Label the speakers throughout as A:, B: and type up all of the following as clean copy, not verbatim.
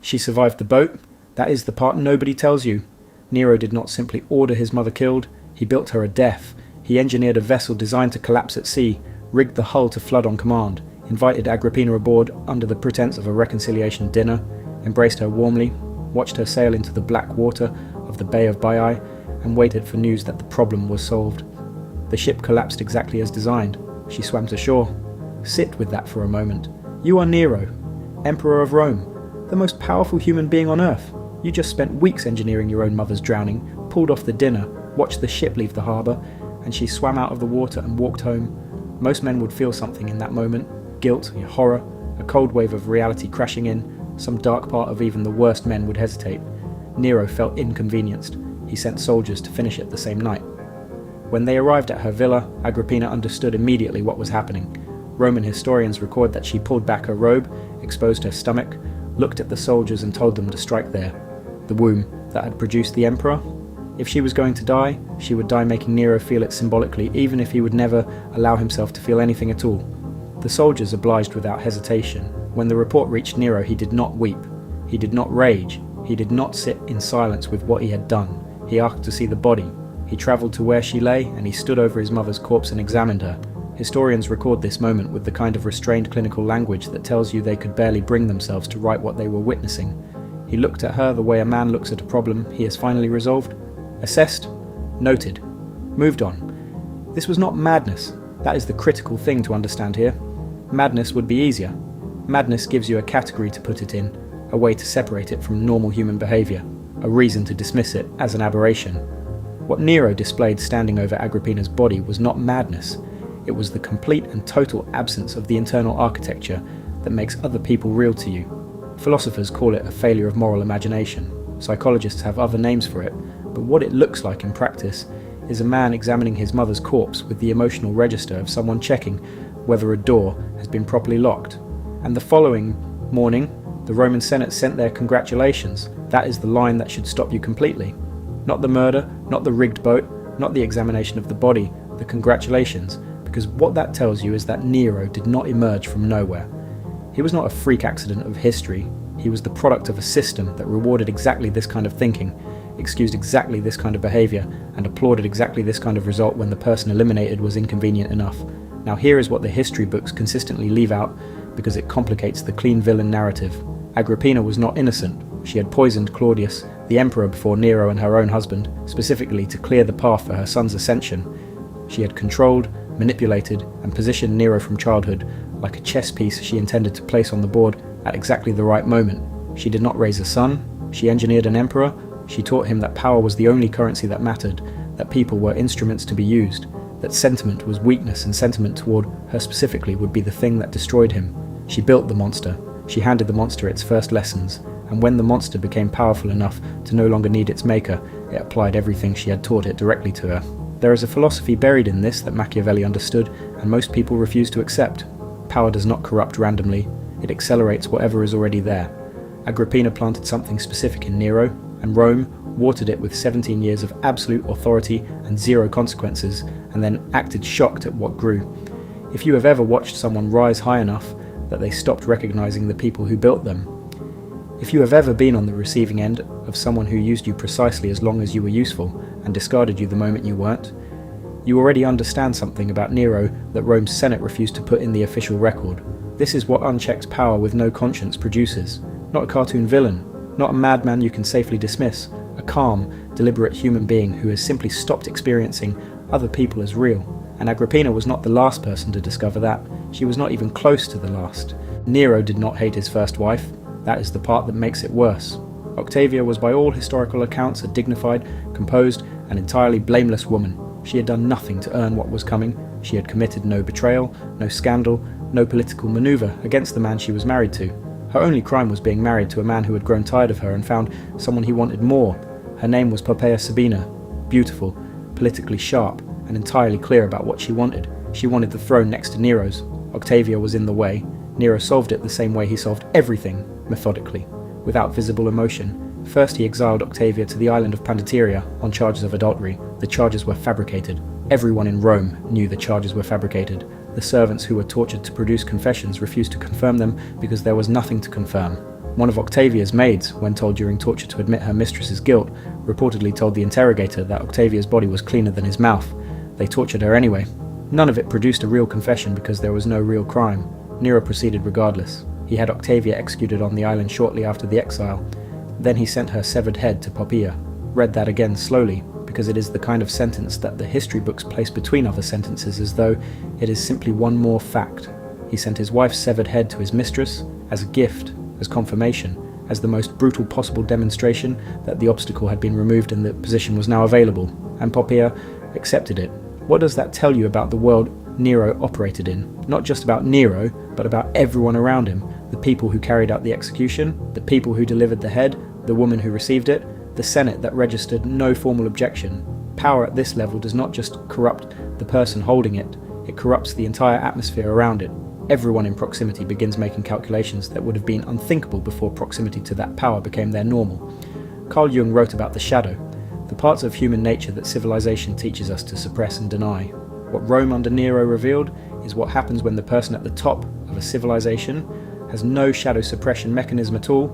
A: She survived the boat. That is the part nobody tells you. Nero did not simply order his mother killed, he built her a death. He engineered a vessel designed to collapse at sea, rigged the hull to flood on command, invited Agrippina aboard under the pretense of a reconciliation dinner, embraced her warmly, watched her sail into the black water of the Bay of Baiae, and waited for news that the problem was solved. The ship collapsed exactly as designed. She swam to shore. Sit with that for a moment. You are Nero, Emperor of Rome, the most powerful human being on Earth. You just spent weeks engineering your own mother's drowning, pulled off the dinner, watched the ship leave the harbour, and she swam out of the water and walked home. Most men would feel something in that moment. Guilt, horror, a cold wave of reality crashing in. Some dark part of even the worst men would hesitate. Nero felt inconvenienced. He sent soldiers to finish it the same night. When they arrived at her villa, Agrippina understood immediately what was happening. Roman historians record that she pulled back her robe, exposed her stomach, looked at the soldiers and told them to strike there. The womb that had produced the emperor? If she was going to die, she would die making Nero feel it symbolically, even if he would never allow himself to feel anything at all. The soldiers obliged without hesitation. When the report reached Nero, he did not weep. He did not rage. He did not sit in silence with what he had done. He asked to see the body. He travelled to where she lay, and he stood over his mother's corpse and examined her. Historians record this moment with the kind of restrained clinical language that tells you they could barely bring themselves to write what they were witnessing. He looked at her the way a man looks at a problem he has finally resolved. Assessed, noted, moved on. This was not madness. That is the critical thing to understand here. Madness would be easier. Madness gives you a category to put it in, a way to separate it from normal human behaviour, a reason to dismiss it as an aberration. What Nero displayed standing over Agrippina's body was not madness. It was the complete and total absence of the internal architecture that makes other people real to you. Philosophers call it a failure of moral imagination. Psychologists have other names for it, but what it looks like in practice is a man examining his mother's corpse with the emotional register of someone checking whether a door has been properly locked. And the following morning, the Roman Senate sent their congratulations. That is the line that should stop you completely. Not the murder, not the rigged boat, not the examination of the body, the congratulations, because what that tells you is that Nero did not emerge from nowhere. He was not a freak accident of history. He was the product of a system that rewarded exactly this kind of thinking, excused exactly this kind of behaviour, and applauded exactly this kind of result when the person eliminated was inconvenient enough. Now here is what the history books consistently leave out because it complicates the clean villain narrative. Agrippina was not innocent. She had poisoned Claudius, the emperor before Nero and her own husband, specifically to clear the path for her son's ascension. She had controlled, manipulated, and positioned Nero from childhood like a chess piece she intended to place on the board at exactly the right moment. She did not raise a son. She engineered an emperor. She taught him that power was the only currency that mattered, that people were instruments to be used, that sentiment was weakness and sentiment toward her specifically would be the thing that destroyed him. She built the monster. She handed the monster its first lessons, and when the monster became powerful enough to no longer need its maker, it applied everything she had taught it directly to her. There is a philosophy buried in this that Machiavelli understood, and most people refuse to accept. Power does not corrupt randomly. It accelerates whatever is already there. Agrippina planted something specific in Nero, and Rome watered it with 17 years of absolute authority and zero consequences, and then acted shocked at what grew. If you have ever watched someone rise high enough that they stopped recognizing the people who built them, if you have ever been on the receiving end of someone who used you precisely as long as you were useful and discarded you the moment you weren't, you already understand something about Nero that Rome's Senate refused to put in the official record. This is what unchecked power with no conscience produces. Not a cartoon villain, not a madman you can safely dismiss, a calm, deliberate human being who has simply stopped experiencing other people as real. And Agrippina was not the last person to discover that. She was not even close to the last. Nero did not hate his first wife. That is the part that makes it worse. Octavia was by all historical accounts a dignified, composed, and entirely blameless woman. She had done nothing to earn what was coming. She had committed no betrayal, no scandal, no political manoeuvre against the man she was married to. Her only crime was being married to a man who had grown tired of her and found someone he wanted more. Her name was Poppaea Sabina, beautiful, politically sharp, and entirely clear about what she wanted. She wanted the throne next to Nero's. Octavia was in the way. Nero solved it the same way he solved everything, methodically, without visible emotion. First he exiled Octavia to the island of Pandateria on charges of adultery. The charges were fabricated. Everyone in Rome knew the charges were fabricated. The servants who were tortured to produce confessions refused to confirm them because there was nothing to confirm. One of Octavia's maids, when told during torture to admit her mistress's guilt, reportedly told the interrogator that Octavia's body was cleaner than his mouth. They tortured her anyway. None of it produced a real confession because there was no real crime. Nero proceeded regardless. He had Octavia executed on the island shortly after the exile. Then he sent her severed head to Poppaea. Read that again slowly, because it is the kind of sentence that the history books place between other sentences as though it is simply one more fact. He sent his wife's severed head to his mistress as a gift, as confirmation, as the most brutal possible demonstration that the obstacle had been removed and the position was now available, and Poppaea accepted it. What does that tell you about the world Nero operated in? Not just about Nero, but about everyone around him. The people who carried out the execution, the people who delivered the head, the woman who received it, the Senate that registered no formal objection. Power at this level does not just corrupt the person holding it, it corrupts the entire atmosphere around it. Everyone in proximity begins making calculations that would have been unthinkable before proximity to that power became their normal. Carl Jung wrote about the shadow, the parts of human nature that civilization teaches us to suppress and deny. What Rome under Nero revealed is what happens when the person at the top of a civilization has no shadow suppression mechanism at all,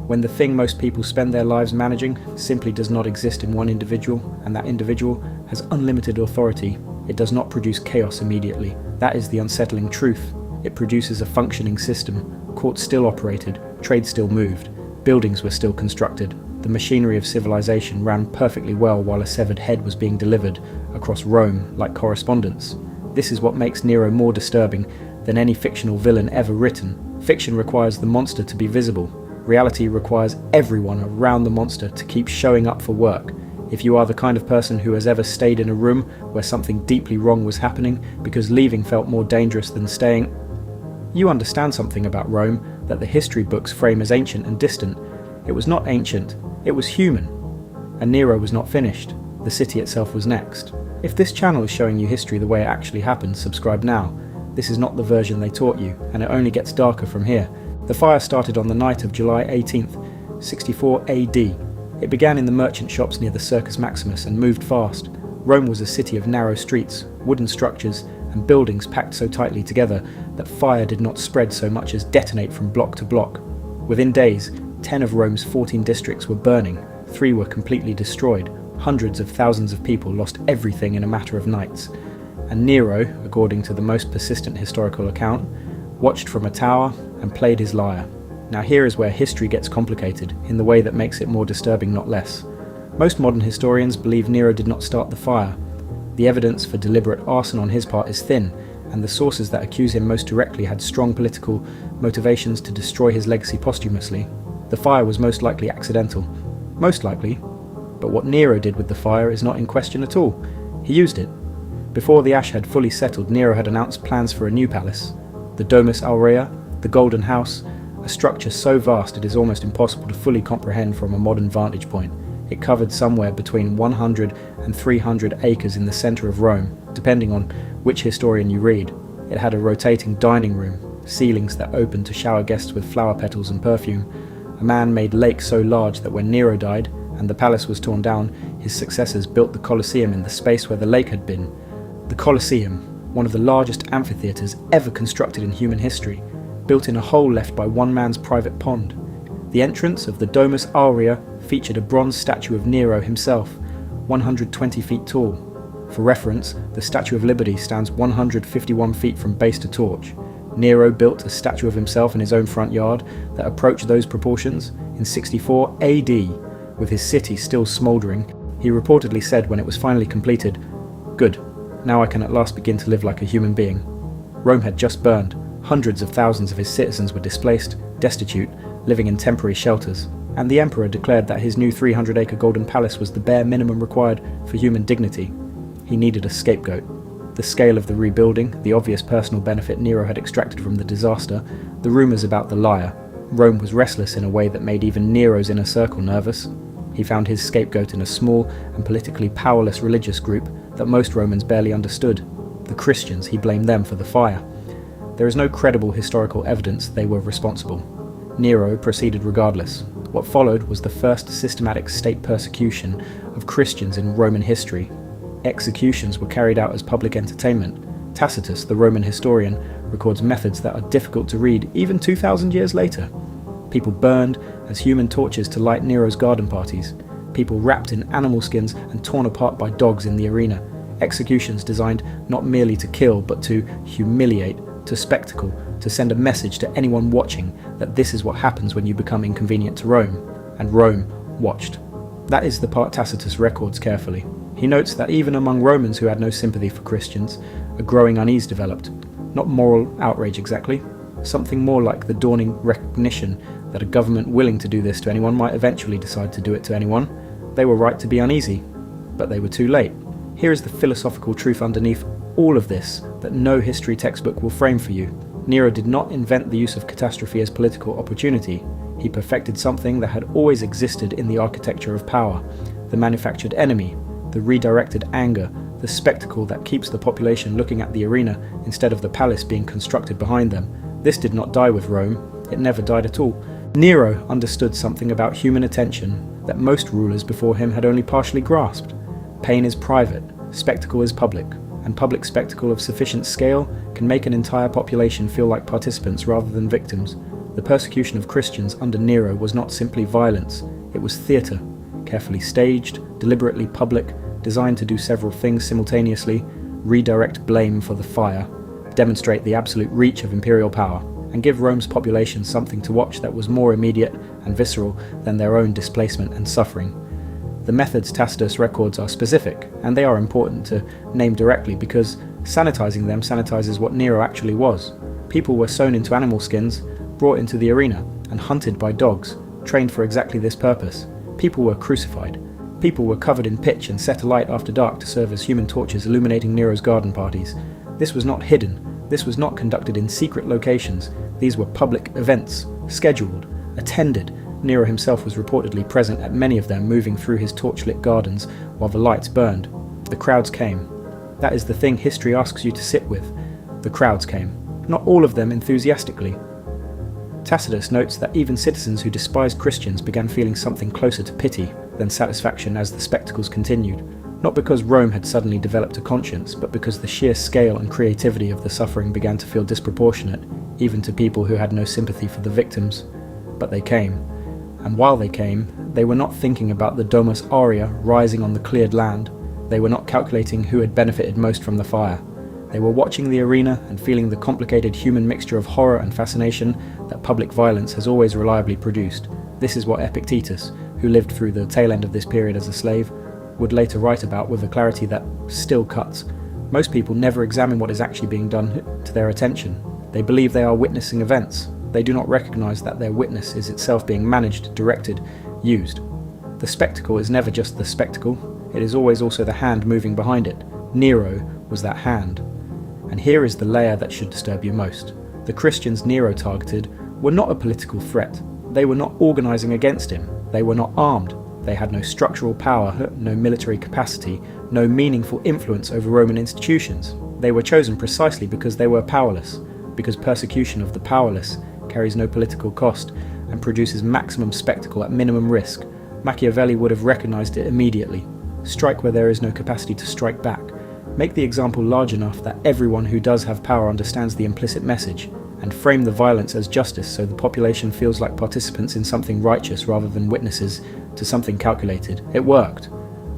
A: when the thing most people spend their lives managing simply does not exist in one individual, and that individual has unlimited authority. It does not produce chaos immediately. That is the unsettling truth. It produces a functioning system. Courts still operated, trade still moved, buildings were still constructed. The machinery of civilization ran perfectly well while a severed head was being delivered across Rome like correspondence. This is what makes Nero more disturbing than any fictional villain ever written. Fiction requires the monster to be visible. Reality requires everyone around the monster to keep showing up for work. If you are the kind of person who has ever stayed in a room where something deeply wrong was happening because leaving felt more dangerous than staying, you understand something about Rome that the history books frame as ancient and distant. It was not ancient, it was human. And Nero was not finished. The city itself was next. If this channel is showing you history the way it actually happened, subscribe now. This is not the version they taught you, and it only gets darker from here. The fire started on the night of July 18th, 64 AD. It began in the merchant shops near the Circus Maximus and moved fast. Rome was a city of narrow streets, wooden structures, and buildings packed so tightly together that fire did not spread so much as detonate from block to block. Within days, 10 of Rome's 14 districts were burning, 3 were completely destroyed, hundreds of thousands of people lost everything in a matter of nights. And Nero, according to the most persistent historical account, watched from a tower and played his lyre. Now here is where history gets complicated, in the way that makes it more disturbing, not less. Most modern historians believe Nero did not start the fire. The evidence for deliberate arson on his part is thin, and the sources that accuse him most directly had strong political motivations to destroy his legacy posthumously. The fire was most likely accidental. Most likely. But what Nero did with the fire is not in question at all. He used it. Before the ash had fully settled, Nero had announced plans for a new palace. The Domus Aurea, the Golden House, a structure so vast it is almost impossible to fully comprehend from a modern vantage point. It covered somewhere between 100 and 300 acres in the centre of Rome, depending on which historian you read. It had a rotating dining room, ceilings that opened to shower guests with flower petals and perfume, a man-made lake so large that when Nero died and the palace was torn down, his successors built the Colosseum in the space where the lake had been. The Colosseum, one of the largest amphitheatres ever constructed in human history, built in a hole left by one man's private pond. The entrance of the Domus Aurea featured a bronze statue of Nero himself, 120 feet tall. For reference, the Statue of Liberty stands 151 feet from base to torch. Nero built a statue of himself in his own front yard that approached those proportions in 64 AD, with his city still smouldering. He reportedly said when it was finally completed, "Good, now I can at last begin to live like a human being." Rome had just burned. Hundreds of thousands of his citizens were displaced, destitute, living in temporary shelters, and the emperor declared that his new 300-acre golden palace was the bare minimum required for human dignity. He needed a scapegoat. The scale of the rebuilding, the obvious personal benefit Nero had extracted from the disaster, the rumours about the liar. Rome was restless in a way that made even Nero's inner circle nervous. He found his scapegoat in a small and politically powerless religious group that most Romans barely understood. The Christians, he blamed them for the fire. There is no credible historical evidence they were responsible. Nero proceeded regardless. What followed was the first systematic state persecution of Christians in Roman history. Executions were carried out as public entertainment. Tacitus, the Roman historian, records methods that are difficult to read even 2,000 years later. People burned as human torches to light Nero's garden parties. People wrapped in animal skins and torn apart by dogs in the arena. Executions designed not merely to kill, but to humiliate, to spectacle, to send a message to anyone watching that this is what happens when you become inconvenient to Rome. And Rome watched. That is the part Tacitus records carefully. He notes that even among Romans who had no sympathy for Christians, a growing unease developed. Not moral outrage exactly, something more like the dawning recognition that a government willing to do this to anyone might eventually decide to do it to anyone. They were right to be uneasy, but they were too late. Here is the philosophical truth underneath all of this that no history textbook will frame for you. Nero did not invent the use of catastrophe as political opportunity. He perfected something that had always existed in the architecture of power: the manufactured enemy, the redirected anger, the spectacle that keeps the population looking at the arena instead of the palace being constructed behind them. This did not die with Rome. It never died at all. Nero understood something about human attention that most rulers before him had only partially grasped. Pain is private, spectacle is public, and public spectacle of sufficient scale can make an entire population feel like participants rather than victims. The persecution of Christians under Nero was not simply violence, it was theatre, carefully staged, deliberately public, designed to do several things simultaneously: redirect blame for the fire, demonstrate the absolute reach of imperial power, and give Rome's population something to watch that was more immediate and visceral than their own displacement and suffering. The methods Tacitus records are specific, and they are important to name directly because sanitizing them sanitizes what Nero actually was. People were sewn into animal skins, brought into the arena, and hunted by dogs, trained for exactly this purpose. People were crucified. People were covered in pitch and set alight after dark to serve as human torches illuminating Nero's garden parties. This was not hidden. This was not conducted in secret locations. These were public events, scheduled, attended. Nero himself was reportedly present at many of them, moving through his torchlit gardens while the lights burned. The crowds came. That is the thing history asks you to sit with. The crowds came. Not all of them enthusiastically. Tacitus notes that even citizens who despised Christians began feeling something closer to pity than satisfaction as the spectacles continued. Not because Rome had suddenly developed a conscience, but because the sheer scale and creativity of the suffering began to feel disproportionate, even to people who had no sympathy for the victims. But they came. And while they came, they were not thinking about the Domus Aurea rising on the cleared land. They were not calculating who had benefited most from the fire. They were watching the arena and feeling the complicated human mixture of horror and fascination that public violence has always reliably produced. This is what Epictetus, who lived through the tail end of this period as a slave, would later write about with a clarity that still cuts. Most people never examine what is actually being done to their attention. They believe they are witnessing events. They do not recognize that their witness is itself being managed, directed, used. The spectacle is never just the spectacle. It is always also the hand moving behind it. Nero was that hand. And here is the layer that should disturb you most. The Christians Nero targeted were not a political threat. They were not organizing against him. They were not armed. They had no structural power, no military capacity, no meaningful influence over Roman institutions. They were chosen precisely because they were powerless, because persecution of the powerless carries no political cost and produces maximum spectacle at minimum risk. Machiavelli would have recognized it immediately. Strike where there is no capacity to strike back. Make the example large enough that everyone who does have power understands the implicit message, and frame the violence as justice so the population feels like participants in something righteous rather than witnesses to something calculated. It worked.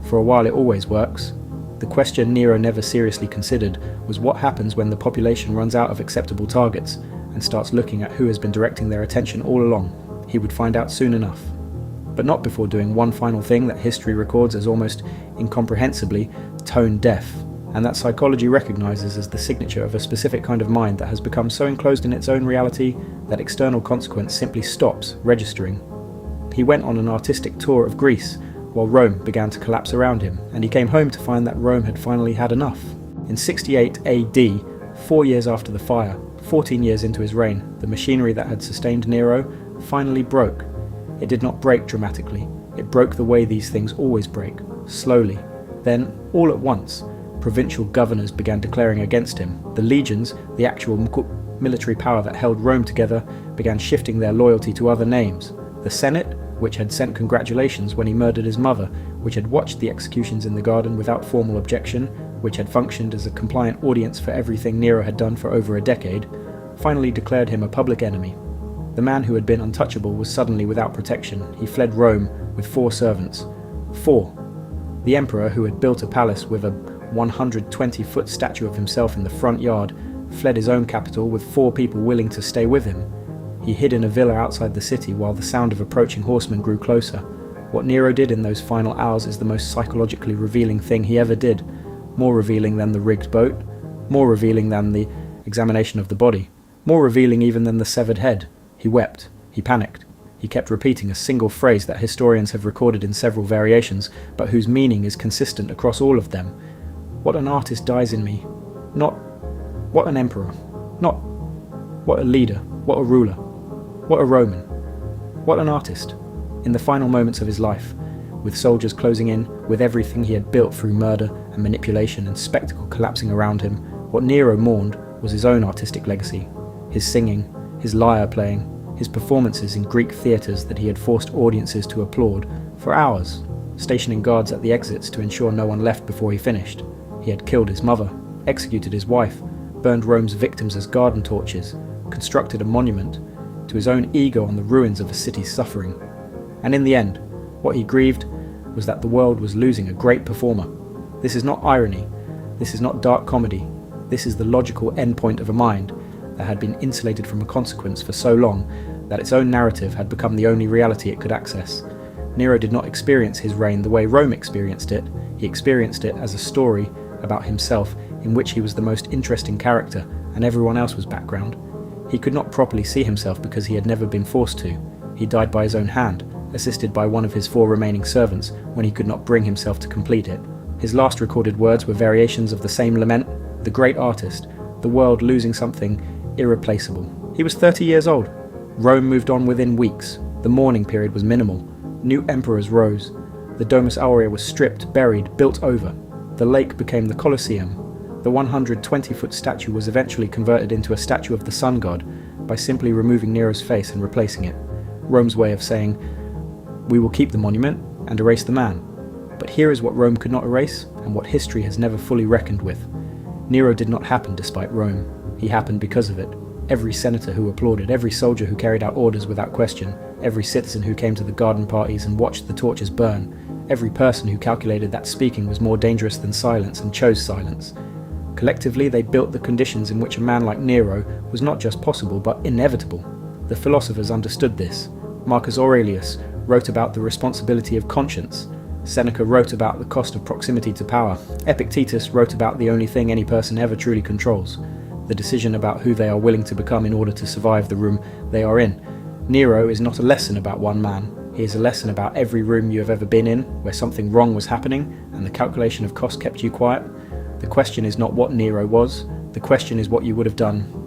A: For a while it always works. The question Nero never seriously considered was what happens when the population runs out of acceptable targets and starts looking at who has been directing their attention all along. He would find out soon enough. But not before doing one final thing that history records as almost incomprehensibly tone deaf, and that psychology recognizes as the signature of a specific kind of mind that has become so enclosed in its own reality that external consequence simply stops registering. He went on an artistic tour of Greece while Rome began to collapse around him, and he came home to find that Rome had finally had enough. In 68 AD, 4 years after the fire, 14 years into his reign, the machinery that had sustained Nero finally broke. It did not break dramatically. It broke the way these things always break, slowly. Then, all at once, provincial governors began declaring against him. The legions, the actual military power that held Rome together, began shifting their loyalty to other names. The Senate, which had sent congratulations when he murdered his mother, which had watched the executions in the garden without formal objection, which had functioned as a compliant audience for everything Nero had done for over a decade, finally declared him a public enemy. The man who had been untouchable was suddenly without protection. He fled Rome with 4 servants. 4. The emperor, who had built a palace with a 120-foot statue of himself in the front yard, fled his own capital with 4 people willing to stay with him. He hid in a villa outside the city while the sound of approaching horsemen grew closer. What Nero did in those final hours is the most psychologically revealing thing he ever did. More revealing than the rigged boat, more revealing than the examination of the body, more revealing even than the severed head. He wept. He panicked. He kept repeating a single phrase that historians have recorded in several variations, but whose meaning is consistent across all of them. What an artist dies in me. Not, what an emperor. Not, what a leader. What a ruler. What a Roman. What an artist. In the final moments of his life, with soldiers closing in, with everything he had built through murder and manipulation and spectacle collapsing around him, what Nero mourned was his own artistic legacy. His singing, his lyre playing, his performances in Greek theatres that he had forced audiences to applaud for hours, stationing guards at the exits to ensure no one left before he finished. He had killed his mother, executed his wife, burned Rome's victims as garden torches, constructed a monument to his own ego on the ruins of a city's suffering. And in the end, what he grieved was that the world was losing a great performer. This is not irony. This is not dark comedy. This is the logical endpoint of a mind that had been insulated from a consequence for so long that its own narrative had become the only reality it could access. Nero did not experience his reign the way Rome experienced it. He experienced it as a story about himself in which he was the most interesting character and everyone else was background. He could not properly see himself because he had never been forced to. He died by his own hand, assisted by one of his 4 remaining servants when he could not bring himself to complete it. His last recorded words were variations of the same lament: the great artist, the world losing something irreplaceable. He was 30 years old. Rome moved on within weeks. The mourning period was minimal. New emperors rose. The Domus Aurea was stripped, buried, built over. The lake became the Colosseum. The 120-foot statue was eventually converted into a statue of the sun god by simply removing Nero's face and replacing it. Rome's way of saying, we will keep the monument and erase the man. But here is what Rome could not erase and what history has never fully reckoned with. Nero did not happen despite Rome. He happened because of it. Every senator who applauded, every soldier who carried out orders without question, every citizen who came to the garden parties and watched the torches burn, every person who calculated that speaking was more dangerous than silence and chose silence. Collectively, they built the conditions in which a man like Nero was not just possible but inevitable. The philosophers understood this. Marcus Aurelius wrote about the responsibility of conscience. Seneca wrote about the cost of proximity to power. Epictetus wrote about the only thing any person ever truly controls, the decision about who they are willing to become in order to survive the room they are in. Nero is not a lesson about one man. He is a lesson about every room you have ever been in where something wrong was happening and the calculation of cost kept you quiet. The question is not what Nero was, the question is what you would have done